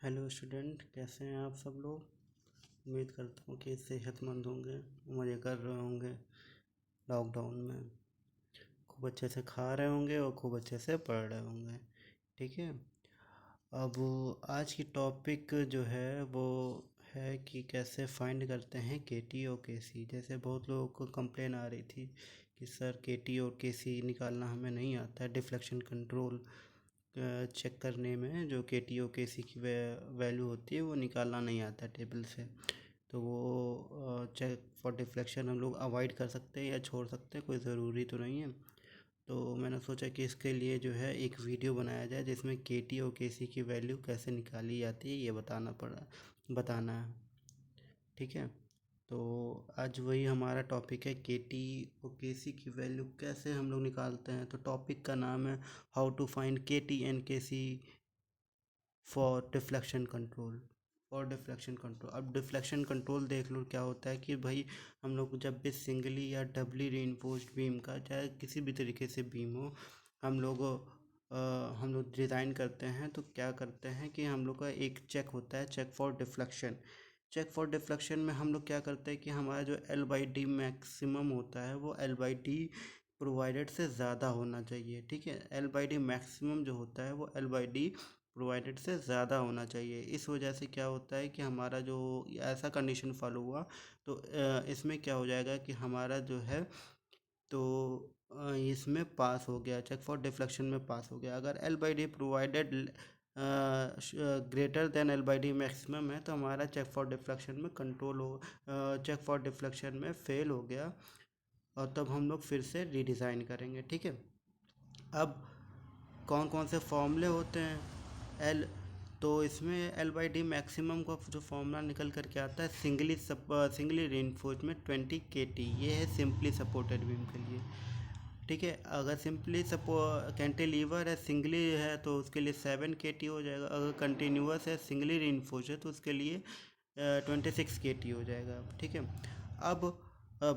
Hello student, कैसे हैं आप सब लोग। उम्मीद करता हूँ कि सेहतमंद होंगे, मज़े कर रहे होंगे। लॉकडाउन में खूब अच्छे से खा रहे होंगे और खूब अच्छे से पढ़ रहे होंगे। ठीक है। अब आज की टॉपिक जो है वो है कि कैसे फाइंड करते हैं केटी और केसी। जैसे बहुत लोगों को कंप्लेन आ रही थी कि सर केटी और केसी निकालना हमें नहीं आता है। डिफ्लेक्शन कंट्रोल चेक करने में जो के टी ओ के सी की वैल्यू होती है वो निकालना नहीं आता टेबल से। तो वो चेक फॉर डिफ्लेक्शन हम लोग अवॉइड कर सकते हैं या छोड़ सकते हैं, कोई ज़रूरी तो नहीं है। तो मैंने सोचा कि इसके लिए जो है एक वीडियो बनाया जाए जिसमें के टी और के सी की वैल्यू कैसे निकाली जाती है ये बताना है। ठीक है। तो आज वही हमारा टॉपिक है, के टी और के सी की वैल्यू कैसे हम लोग निकालते हैं। तो टॉपिक का नाम है हाउ टू फाइंड के T and K C for deflection control. अब डिफ्लेक्शन कंट्रोल देख लो क्या होता है कि भाई हम लोग जब भी सिंगली या डबली रीइंफोर्स्ड बीम का, चाहे किसी भी तरीके से बीम हो, हम लोग हम लोग डिज़ाइन करते हैं तो क्या करते हैं कि हम लोग का एक चेक होता है, चेक फॉर डिफ्लेक्शन में हम लोग क्या करते हैं कि हमारा जो एल बाई डी मैक्सिमम होता है वो एल बाई डी प्रोवाइडेड से ज़्यादा होना चाहिए। ठीक है। एल बाई डी मैक्सिमम जो होता है वो एल बाई डी प्रोवाइडेड से ज़्यादा होना चाहिए। इस वजह से क्या होता है कि हमारा जो ऐसा कंडीशन फॉलो हुआ तो इसमें क्या हो जाएगा कि हमारा जो है तो इसमें पास हो गया, चेक फॉर डिफ्लेक्शन में पास हो गया। अगर L by D provided greater than L by D maximum है तो हमारा चेक फॉर डिफ्लेक्शन में कंट्रोल हो, चेक फॉर डिफ्लेक्शन में फेल हो गया और तब हम लोग फिर से रीडिज़ाइन करेंगे। ठीक है। अब कौन कौन से फॉर्मूले होते हैं एल, तो इसमें एल बाई डी मैक्सिमम का जो फॉर्मूला निकल करके आता है सिंगली रीइंफोर्स्ड में 20 के टी, ये है सिंपली सपोर्टेड बीम के लिए। ठीक है। अगर सिंपली कैंटिलीवर है, सिंगली है तो उसके लिए 7 के टी हो जाएगा। अगर कंटिन्यूस है, सिंगली रीइंफोर्स्ड है तो उसके लिए 26 के टी हो जाएगा। ठीक है। अब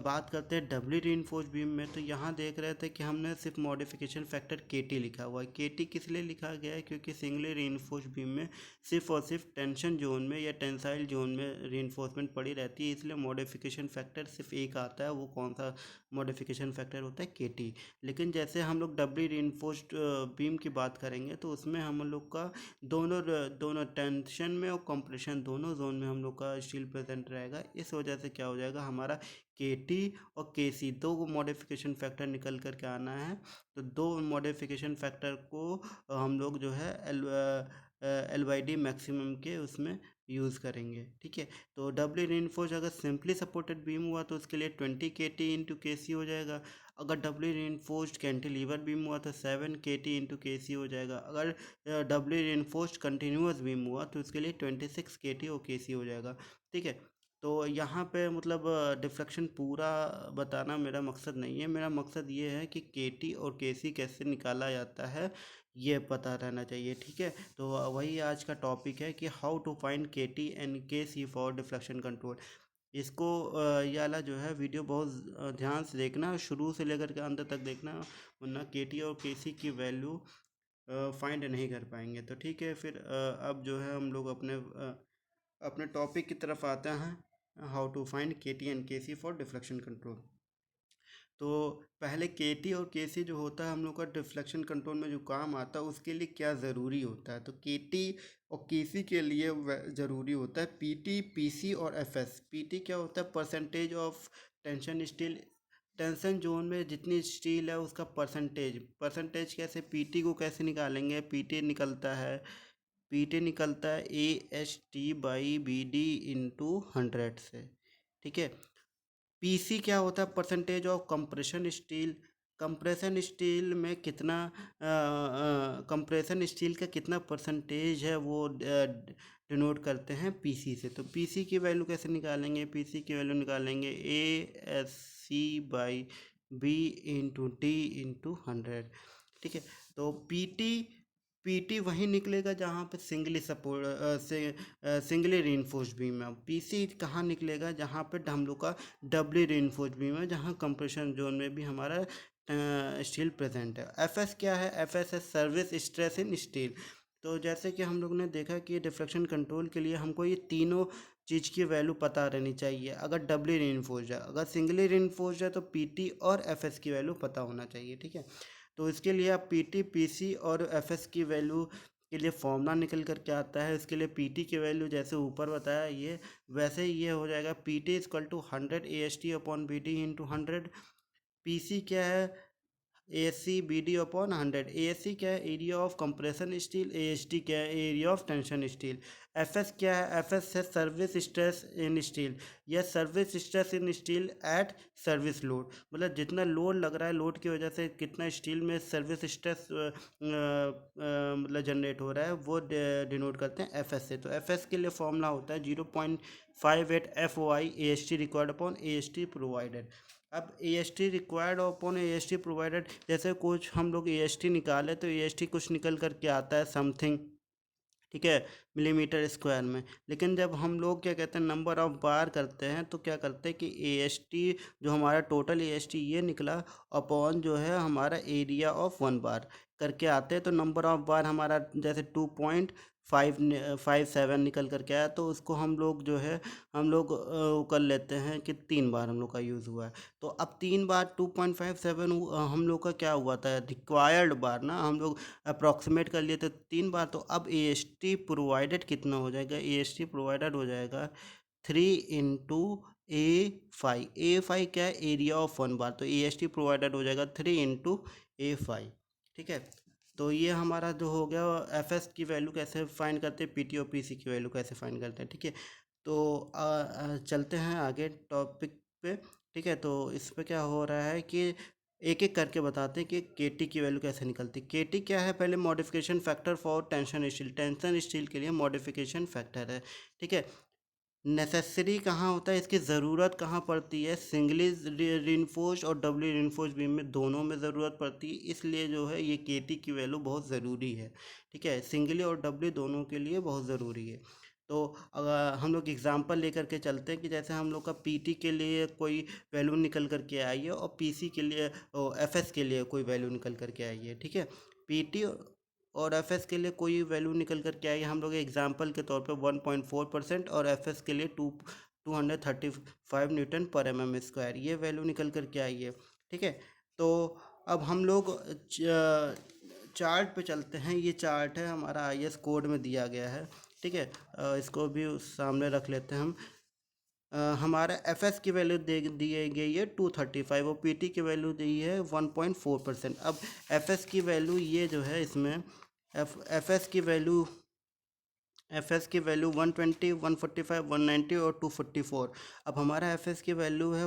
बात करते हैं डबली रीइंफोर्स्ड बीम में। तो यहाँ देख रहे थे कि हमने सिर्फ मॉडिफिकेशन फैक्टर के टी लिखा हुआ है। के टी किस लिए लिखा गया है, क्योंकि सिंगली रीइंफोर्स्ड बीम में सिर्फ और सिर्फ टेंशन जोन में या टेंसाइल जोन में रीइंफोर्समेंट पड़ी रहती है, इसलिए मॉडिफिकेशन फैक्टर सिर्फ एक आता है। वो कौन सा मॉडिफिकेशन फैक्टर होता है, के टी। लेकिन जैसे हम लोग डबली रीइंफोर्स्ड बीम की बात करेंगे तो उसमें हम लोग का दोनों दोनों टेंशन में और कंप्रेशन दोनों जोन में हम लोग का स्टील प्रेजेंट रहेगा। इस वजह से क्या हो जाएगा, हमारा के टी और के सी दो मॉडिफिकेशन फैक्टर निकल कर के आना है। तो दो मॉडिफिकेशन फैक्टर को हम लोग जो है एल बाई डी मैक्सिमम के उसमें यूज़ करेंगे। ठीक है। तो डबली रीइंफोर्स्ड अगर सिंपली सपोर्टेड बीम हुआ तो उसके लिए 20 के टी इंटू के सी हो जाएगा। अगर डबली रीइंफोर्स्ड कैंटिलीवर बीम हुआ तो 7 के टी इंटू के सी हो जाएगा। अगर डबली रीइंफोर्स्ड कंटिन्यूस बीम हुआ तो उसके लिए 26 के टी और के सी हो जाएगा। ठीक है। तो यहाँ पे मतलब डिफ्लेक्शन पूरा बताना मेरा मकसद नहीं है। मेरा मकसद ये है कि के टी और के सी कैसे निकाला जाता है ये पता रहना चाहिए। ठीक है। तो वही आज का टॉपिक है कि हाउ टू फाइंड के T and K C for deflection control. इसको ये वाला जो है वीडियो बहुत ध्यान से देखना, शुरू से लेकर के अंत तक देखना, वरना के टी और के सी की वैल्यू फाइंड नहीं कर पाएंगे। तो ठीक है, फिर अब जो है हम लोग अपने टॉपिक की तरफ आते हैं, हाउ टू फाइंड के T and K C for deflection control. तो पहले के टी और के सी जो होता है हम लोग का डिफ्लेक्शन कंट्रोल में जो काम आता है उसके लिए क्या ज़रूरी होता है। तो के टी और के सी के लिए ज़रूरी होता है पी टी, पी सी और एफ एस। पी टी क्या होता है, percentage of tension steel. Tension zone में जितनी स्टील है उसका परसेंटेज कैसे, पी टी को कैसे निकालेंगे। पी टी निकलता है A H T by B D into 100 से। ठीक है। पीसी क्या होता है, percentage of compression steel. Compression steel में कितना कंप्रेशन स्टील का कितना परसेंटेज है वो डिनोट करते हैं पीसी से। तो पीसी की वैल्यू कैसे निकालेंगे, पीसी की वैल्यू निकालेंगे A S C by B into D into 100। ठीक है। तो पीटी वहीं निकलेगा जहाँ पे सिंगली रीइंफोर्स्ड बीम है। पीसी कहाँ निकलेगा, जहाँ पे हम लोग का डबली रीइंफोर्स्ड बीम है, जहाँ कंप्रेशन जोन में भी हमारा स्टील प्रेजेंट है। एफएस क्या है, एफएस है सर्विस स्ट्रेस इन स्टील। तो जैसे कि हम लोग ने देखा कि डिफ्लेक्शन कंट्रोल के लिए हमको ये तीनों चीज़ की वैल्यू पता रहनी चाहिए। अगर डबली रीइंफोर्स्ड है, अगर सिंगली रीइंफोर्स्ड है तो पीटी और एफएस की वैल्यू पता होना चाहिए, ठीक है। तो इसके लिए आप पीटी, पीसी और एफएस की वैल्यू के लिए फॉर्मूला निकल कर के आता है। इसके लिए पीटी की वैल्यू जैसे ऊपर बताया ये, वैसे ही ये हो जाएगा PT equal to 100 A S T upon B D into 100। PC क्या है, A C B D upon 100। A C क्या है, area of compression steel. A S T क्या है, area of tension steel. F S क्या है, F S है service stress in steel. यह service stress in steel at service load, मतलब जितना लोड लग रहा है, लोड की वजह से कितना स्टील में सर्विस स्ट्रेस मतलब जनरेट हो रहा है, वो डिनोट करते हैं एफ एस से। तो एफ एस के लिए फॉर्मूला होता है 0.58 F O I A S T required upon A S T provided. अब A S T required upon A S T provided, जैसे कुछ हम लोग ए एस टी निकाले तो ए एस टी कुछ निकल करके आता है समथिंग, ठीक है, मिलीमीटर स्क्वायर में। लेकिन जब हम लोग क्या कहते हैं नंबर ऑफ बार करते हैं तो क्या करते हैं कि ए एस टी जो हमारा टोटल ए एस टी ये निकला अपॉन जो है हमारा एरिया ऑफ 1 बार करके आते हैं। तो नंबर ऑफ बार हमारा जैसे 2.57 निकल करके आया, तो उसको हम लोग जो है हम लोग कर लेते हैं कि 3 बार हम लोग का यूज़ हुआ है। तो अब 3 बार 2.57 हम लोग का क्या हुआ था, रिक्वायर्ड बार ना, हम लोग अप्रॉक्सीमेट कर लिए तो 3 बार। तो अब ए एस टी प्रोवाइडेड कितना हो जाएगा, ए एस टी प्रोवाइडेड हो जाएगा 3 इंटू ए फाइव क्या है, एरिया ऑफ 1 बार। तो ए एस टी प्रोवाइडेड हो जाएगा 3 इंटू ए फाइव, ठीक है। तो ये हमारा जो हो गया एफ एस की वैल्यू कैसे फाइंड करते हैं, पी टी और पी सी की वैल्यू कैसे फाइंड करते हैं, ठीक है। तो चलते हैं आगे टॉपिक पे, ठीक है। तो इस पे क्या हो रहा है कि एक एक करके बताते हैं कि के टी की वैल्यू कैसे निकलती है। के टी क्या है, पहले modification factor for tension steel. Tension steel के लिए मॉडिफिकेशन फैक्टर है, ठीक है। नेसेसरी कहाँ होता है, इसकी ज़रूरत कहाँ पड़ती है, सिंगली रीइंफोर्स्ड और डबली रीइंफोर्स्ड बीम में दोनों में ज़रूरत पड़ती है, इसलिए जो है ये के टी की वैल्यू बहुत ज़रूरी है, ठीक है। सिंगली और डबली दोनों के लिए बहुत ज़रूरी है। तो अगर हम लोग एग्जांपल लेकर के चलते हैं कि जैसे हम लोग का पीटी के लिए कोई वैल्यू निकल करके आई है और पीसी के लिए एफएस के लिए कोई वैल्यू निकल करके आई है, ठीक है। पीटी और एफएस के लिए कोई वैल्यू निकल कर के आई है, हम लोग एग्जांपल के तौर पे 1.4% और एफएस के लिए 235 न्यूटन पर एम एम स्क्वायर, ये वैल्यू निकल कर के आई है, ठीक है। तो अब हम लोग चार्ट पे चलते हैं। ये चार्ट है हमारा आई एस कोड में दिया गया है, ठीक है। इसको भी सामने रख लेते हैं हम। हमारा एफ एस की वैल्यू दे दी गई है 235 और पी टी की वैल्यू दी है 1.4%। अब एफ एस की वैल्यू ये जो है इसमें एफ एस की वैल्यू 120, 145, 190 और 244। अब हमारा एफ एस की वैल्यू है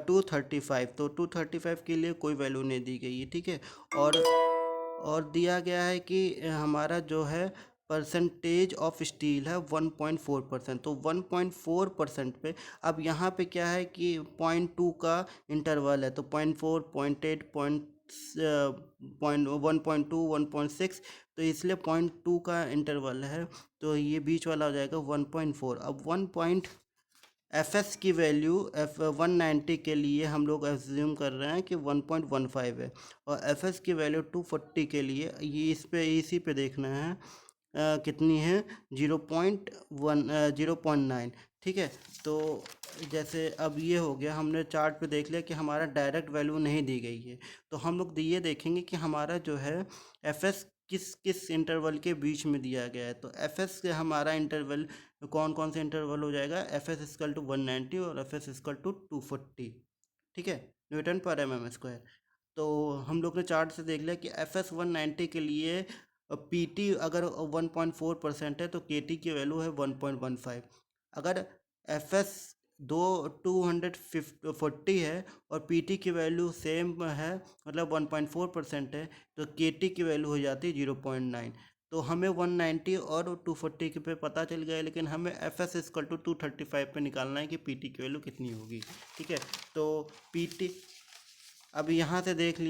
235, तो 235 के लिए कोई वैल्यू नहीं दी गई है, ठीक है। और दिया गया है कि हमारा जो है परसेंटेज ऑफ स्टील है 1.4%। तो 1.4% पे अब यहाँ पे क्या है कि 0.2 का इंटरवल है, तो 0.4, 0.8, 1.2, 1.6, तो इसलिए 0.2 का इंटरवल है, तो ये बीच वाला हो जाएगा 1.4। अब एफ एस की वैल्यू एफ 190 के लिए हम लोग एज्यूम कर रहे हैं कि 1.15 है, और एफ एस की वैल्यू 240 के लिए ये इस पे इसी पे देखना है कितनी है, 0.9, ठीक है। तो जैसे अब ये हो गया, हमने चार्ट पे देख लिया कि हमारा डायरेक्ट वैल्यू नहीं दी गई है, तो हम लोग ये देखेंगे कि हमारा जो है एफ एस किस किस इंटरवल के बीच में दिया गया है। तो एफ एस से हमारा इंटरवल कौन कौन से इंटरवल हो जाएगा, एफ एस इक्वल टू 190 और एफ एस इक्वल टू 240, ठीक है, न्यूटन पर एम एम स्क्वायर। तो हम लोग ने चार्ट से देख लिया कि एफ एस 190 के लिए पी टी अगर 1.4% है तो के टी की वैल्यू है 1.15। अगर एफ एस 240 है और पी टी की वैल्यू सेम है, मतलब 1.4% है, तो के टी की वैल्यू हो जाती है 0.9। तो हमें 190 और 240 के पे पता चल गया, लेकिन हमें एफ एस इक्वल टू 235 पे निकालना है कि पी टी की वैल्यू कितनी होगी, ठीक है। तो पी टी अब यहाँ से देख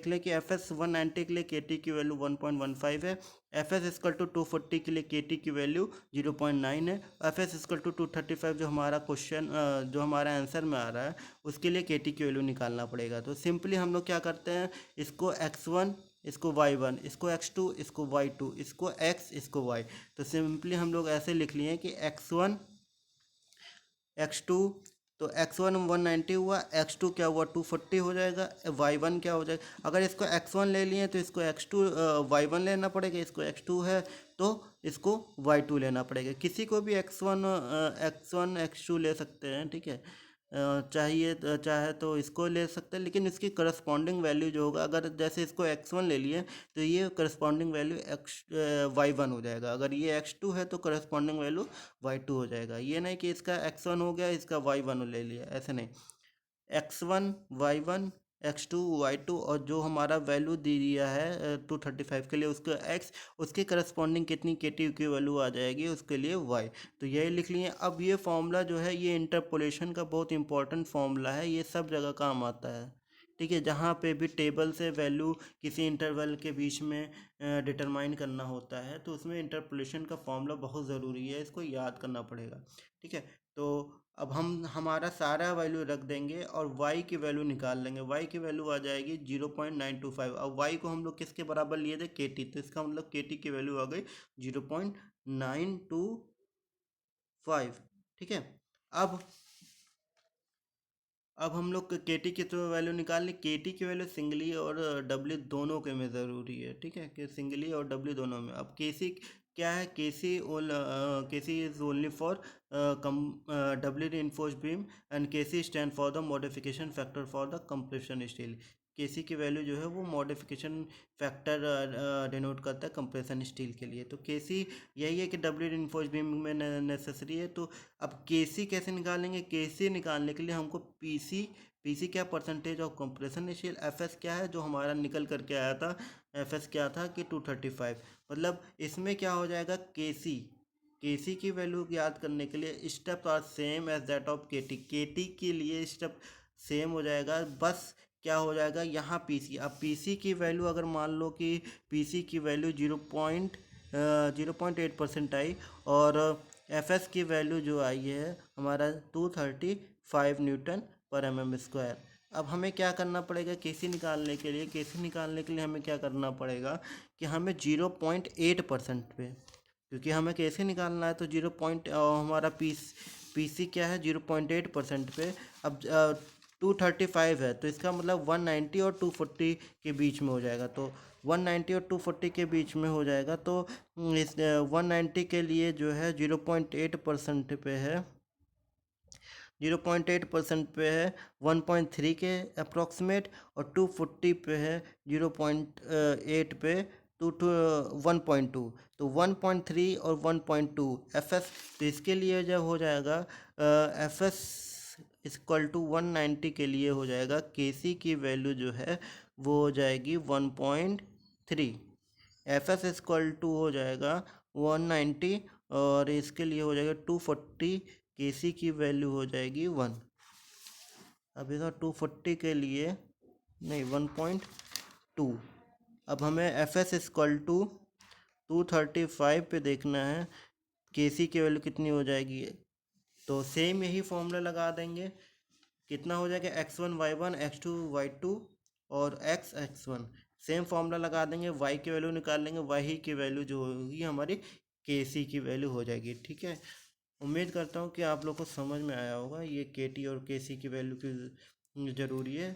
ले कि एफ एस 190 के लिए के टी की वैल्यू 1.15 है, एफ एस इक्वल टू 240 के लिए के टी की वैल्यू 0.9 है, एफ एस इक्वल टू 235 जो हमारा क्वेश्चन जो हमारा आंसर में आ रहा है उसके लिए के टी की वैल्यू निकालना पड़ेगा। तो सिंपली हम लोग क्या करते हैं, इसको x1 इसको y1, इसको x2, इसको y2, इसको x, इसको y। तो सिंपली हम लोग ऐसे लिख लिए कि x1 x2, तो x1 190 हुआ, x2 क्या हुआ 240 हो जाएगा, y1 क्या हो जाएगा। अगर इसको x1 ले लिए तो इसको x2 y1 लेना पड़ेगा, इसको x2 है तो इसको y2 लेना पड़ेगा। किसी को भी x1 x2 ले सकते हैं, ठीक है। चाहे तो इसको ले सकते हैं, लेकिन इसकी करस्पॉन्डिंग वैल्यू जो होगा, अगर जैसे इसको x1 ले लिए तो ये करस्पॉन्डिंग वैल्यू y1 हो जाएगा। अगर ये x2 है तो करस्पॉन्डिंग वैल्यू y2 हो जाएगा। ये नहीं कि इसका x1 हो गया इसका y1 ले लिया, ऐसे नहीं। x1 y1 x2 y2, और जो हमारा वैल्यू दे दिया है 235 के लिए उसको x, उसके करस्पॉन्डिंग कितनी के टी की वैल्यू आ जाएगी उसके लिए y। तो यही लिख लिए। अब ये फॉर्मूला जो है ये इंटरपोलेशन का बहुत इंपॉर्टेंट फॉर्मूला है, ये सब जगह काम आता है, ठीक है। जहाँ पे भी टेबल से वैल्यू किसी इंटरवल के बीच में डिटरमाइन करना होता है तो उसमें इंटरपोलेशन का फॉर्मूला बहुत ज़रूरी है, इसको याद करना पड़ेगा, ठीक है। तो अब हम हमारा सारा वैल्यू रख देंगे और y की वैल्यू निकाल लेंगे। y की वैल्यू आ जाएगी 0.925। अब y को हम लोग किसके बराबर लिए थे, kt, तो इसका मतलब kt की वैल्यू आ गई 0.925, ठीक है। अब अब हम लोग के टी की तो वैल्यू निकाल ली। के टी की वैल्यू सिंगली और डब्ल्यू दोनों के में ज़रूरी है, ठीक है, कि सिंगली और डब्ल्यू दोनों में। अब के सी क्या है, K C is only for come W re beam, and K C stand for the modification factor for the compression steel. K C की वैल्यू जो है वो मॉडिफिकेशन फैक्टर डिनोट करता है कंप्रेशन स्टील के लिए। तो के सी यही है कि डब्ल्यू री बीम में नेसेसरी है। तो अब के सी कैसे निकालेंगे, के सी निकालने के लिए हमको पी सी क्या, percentage of compression steel. F S क्या है जो हमारा निकल करके आया था, एफ एस क्या था कि 235। मतलब इसमें क्या हो जाएगा, के सी की वैल्यू याद करने के लिए step are same as that of K T के लिए स्टेप सेम हो जाएगा। बस क्या हो जाएगा यहाँ पी सी। अब पी सी की वैल्यू अगर मान लो कि पी सी की वैल्यू 0.8% आई, और एफ एस की वैल्यू जो आई है हमारा 235 न्यूटन पर एम एम स्क्वायर। अब हमें क्या करना पड़ेगा, केसी निकालने के लिए, केसी निकालने के लिए हमें क्या करना पड़ेगा कि हमें 0.8% पे, क्योंकि हमें केसी निकालना है तो हमारा पी सी क्या है 0.8% पे। अब 235 है तो इसका मतलब 190 और 240 के बीच में हो जाएगा। तो 190 और 240 के बीच में हो जाएगा। तो इस 190 के लिए जो है 0.8% पे है, 0.8% पे है 1.3 के अप्रॉक्सीमेट, और 240 पे है 0.8 पे 1.2। तो 1.3 और 1.2 एफ एस। तो इसके लिए जब हो जाएगा एफ एस इक्वल टू 190 के लिए हो जाएगा, के सी की वैल्यू जो है वो हो जाएगी 1.3, एफ एस इक्वल टू हो जाएगा 190, और इसके लिए हो जाएगा 240, के सी की वैल्यू हो जाएगी 1। अब इधर 240 के लिए नहीं 1.2। अब हमें एफ एस इक्वल टू 235 पे देखना है के सी की वैल्यू कितनी हो जाएगी। तो सेम यही फॉर्मूला लगा देंगे, कितना हो जाएगा x1 y1 x2 y2 और x1। सेम फॉर्मूला लगा देंगे, y की वैल्यू निकाल लेंगे, y की वैल्यू जो होगी हमारी के सी की वैल्यू हो जाएगी, ठीक है। उम्मीद करता हूँ कि आप लोग को समझ में आया होगा ये के टी और के सी की वैल्यू की ज़रूरी है।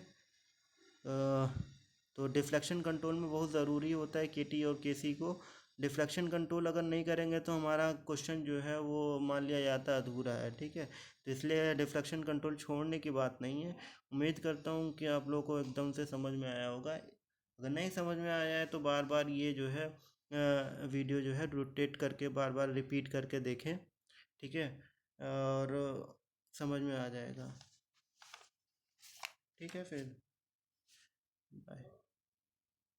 तो डिफ्लेक्शन कंट्रोल में बहुत ज़रूरी होता है के टी और के सी को। डिफ्लेक्शन कंट्रोल अगर नहीं करेंगे तो हमारा क्वेश्चन जो है वो मान लिया जाता है अधूरा है, ठीक है। तो इसलिए डिफ्लेक्शन कंट्रोल छोड़ने की बात नहीं है। उम्मीद करता हूँ कि आप लोग को एकदम से समझ में आया होगा। अगर नहीं समझ में आया है तो बार बार ये जो है वीडियो जो है रोटेट करके बार बार रिपीट करके देखें, ठीक है, और समझ में आ जाएगा, ठीक है। फिर बाय।